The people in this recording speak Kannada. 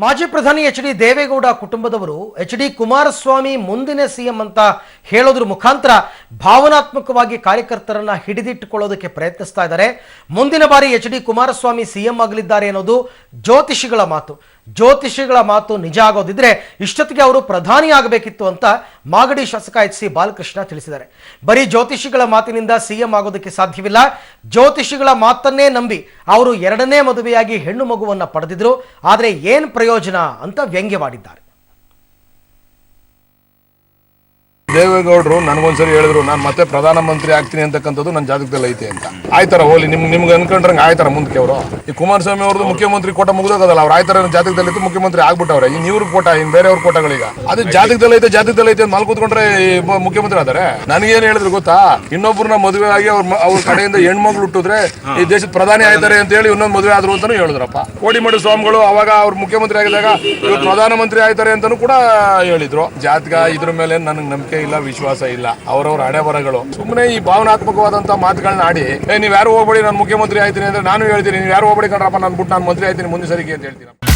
ಮಾಜಿ ಪ್ರಧಾನಿ ಎಚ್.ಡಿ. ದೇವೇಗೌಡ ಕುಟುಂಬದವರು ಎಚ್.ಡಿ. ಕುಮಾರಸ್ವಾಮಿ ಮುಂದಿನ ಸಿಎಂ ಅಂತ ಹೇಳೋದ್ರ ಮುಖಾಂತರ ಭಾವನಾತ್ಮಕವಾಗಿ ಕಾರ್ಯಕರ್ತರನ್ನ ಹಿಡಿದಿಟ್ಟುಕೊಳ್ಳೋದಕ್ಕೆ ಪ್ರಯತ್ನಿಸ್ತಾ ಇದ್ದಾರೆ. ಮುಂದಿನ ಬಾರಿ ಎಚ್.ಡಿ. ಕುಮಾರಸ್ವಾಮಿ ಸಿಎಂ ಆಗಲಿದ್ದಾರೆ ಅನ್ನೋದು ಜ್ಯೋತಿಷಿಗಳ ಮಾತು ನಿಜ ಆಗೋದಿದ್ರೆ ಇಷ್ಟೊತ್ತಿಗೆ ಅವರು ಪ್ರಧಾನಿ ಆಗಬೇಕಿತ್ತು ಅಂತ ಮಾಗಡಿ ಶಾಸಕ ಎಚ್.ಸಿ. ಬಾಲಕೃಷ್ಣ ತಿಳಿಸಿದ್ದಾರೆ. ಬರೀ ಜ್ಯೋತಿಷಿಗಳ ಮಾತಿನಿಂದ ಸಿಎಂ ಆಗೋದಕ್ಕೆ ಸಾಧ್ಯವಿಲ್ಲ. ಜ್ಯೋತಿಷಿಗಳ ಮಾತನ್ನೇ ನಂಬಿ ಅವರು ಎರಡನೇ ಮದುವೆಯಾಗಿ ಹೆಣ್ಣು ಮಗುವನ್ನ ಪಡೆದಿದ್ರು. ಆದರೆ ಏನ್ ಪ್ರಯೋಜನ ಅಂತ ವ್ಯಂಗ್ಯವಾಡಿದ್ದಾರೆ. ದೇವೇಗೌಡರು ನನಗೊಂದ್ಸರಿ ಹೇಳಿದ್ರು, ನಾನು ಮತ್ತೆ ಪ್ರಧಾನಮಂತ್ರಿ ಆಗ್ತೀನಿ ಅಂತಕ್ಕಂಥದ್ದು ನನ್ನ ಜಾತಕದಲ್ಲಿ ಐತೆ ಅಂತ. ಆಯ್ತಾರ ಹೋಗ್ಲಿ, ನಿಮ್ಗೆ ಅನ್ಕೊಂಡ್ರಂಗೆ ಆಯ್ತಾರ ಮುಂದಕ್ಕೆ ಅವರು. ಈ ಕುಮಾರಸ್ವಾಮಿ ಅವ್ರದ್ದು ಮುಖ್ಯಮಂತ್ರಿ ಕೋಟ ಮುಗಿದೋಗದಲ್ಲ, ಅವ್ರು ಆಯ್ತಾರ ಜಾತಕದಲ್ಲಿ ಇತ್ತು ಮುಖ್ಯಮಂತ್ರಿ ಆಗ್ಬಿಟ್ಟವ್ರೆ. ಇನ್ ಇವ್ರ ಕೋಟ ಇನ್ ಬೇರೆಯವ್ರ ಕೋಟಗಳೀಗ ಅದು ಜಾತಕದಲ್ಲಿ ಐತೆ ಅಂತ ಮಲ್ ಕೂತ್ಕೊಂಡ್ರೆ ಮುಖ್ಯಮಂತ್ರಿ ಆದಾರೆ. ನನಗೇನು ಹೇಳಿದ್ರು ಗೊತ್ತಾ, ಇನ್ನೊಬ್ಬರನ್ನ ಮದುವೆ ಆಗಿ ಅವ್ರ ಕಡೆಯಿಂದ ಹೆಣ್ಮಗಳು ಹುಟ್ಟಿದ್ರೆ ಈ ದೇಶದ ಪ್ರಧಾನಿ ಆಯ್ತಾರೆ ಅಂತ ಹೇಳಿ ಇನ್ನೊಂದು ಮದುವೆ ಆದ್ರು ಅಂತಾನು ಹೇಳಿದ್ರಪ್ಪ. ಕೋಡಿಮಠ ಸ್ವಾಮಿಗಳು ಅವಾಗ ಅವ್ರ ಮುಖ್ಯಮಂತ್ರಿ ಆಗಿದಾಗ ಇವ್ರು ಪ್ರಧಾನಮಂತ್ರಿ ಆಯ್ತಾರೆ ಅಂತಾನು ಕೂಡ ಹೇಳಿದ್ರು. ಜಾತಕ ಇದ್ರ ಮೇಲೆ ನನಗೆ ನಂಬಿಕೆ ಇಲ್ಲ, ವಿಶ್ವಾಸ ಇಲ್ಲ. ಅವರವ್ರ ಹಣೆ ಬರಗಳು ಸುಮ್ಮನೆ ಈ ಭಾವನಾತ್ಮಕವಾದಂತ ಮಾತುಗಳನ್ನ ಆಡಿ ನೀವ್ ಯಾರು ಹೋಗ್ಬೇಡಿ ನಾನು ಮುಖ್ಯಮಂತ್ರಿ ಆಯ್ತೀನಿ ಅಂದ್ರೆ ನಾನು ಹೇಳ್ತೀನಿ, ನೀವು ಯಾರು ಹೋಗ್ಬೇಡಿ ಕಣ್ರಪ್ಪ, ನಾನು ಬಿಟ್ಟು ನಾನು ಮಂತ್ರಿ ಆಯ್ತೀನಿ ಮುಂದೆ ಸರಿಗೆ ಅಂತ ಹೇಳ್ತೀನಿ.